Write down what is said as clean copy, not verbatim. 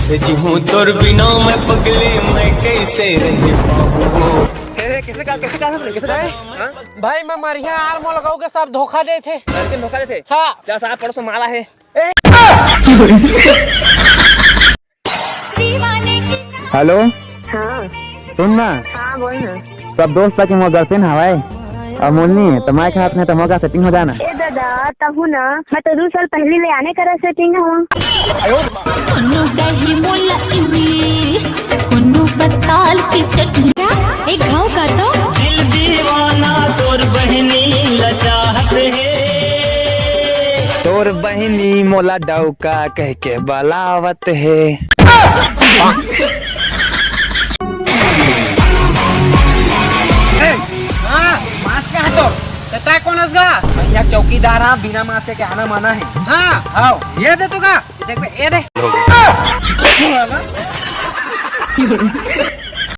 कैसे जीऊं तोर बिना मैं पगले मैं कैसे रह पाऊं। कैसे कहा भाई मैं मरिया यार मोल लगाऊ के सब धोखा दे थे। लड़के धोखा देते। हाँ जा साहब परसों माला है। हेलो हाँ सुन ना, हाँ बोल ना। सब दोस्त के मोर गर्लफ्रेंड हवाए और मोलनी तुम्हारे के हाथ में तो मौका सेटिंग हो जाना। ए दादा तहु ना मैं तो 2 साल पहले ले आने करा सेटिंग हूँ। बताल की चटनी एक घाव का तो दिल दीवाना तोर बहनी लचाहत है, तोर बहनी मोला डौका कह के बलावत है। मास्क का तो कता कौन असगा भैया चौकीदार आ बिना मास्क के आना माना है। हाँ आओ ये दे तो का देख बे ये दे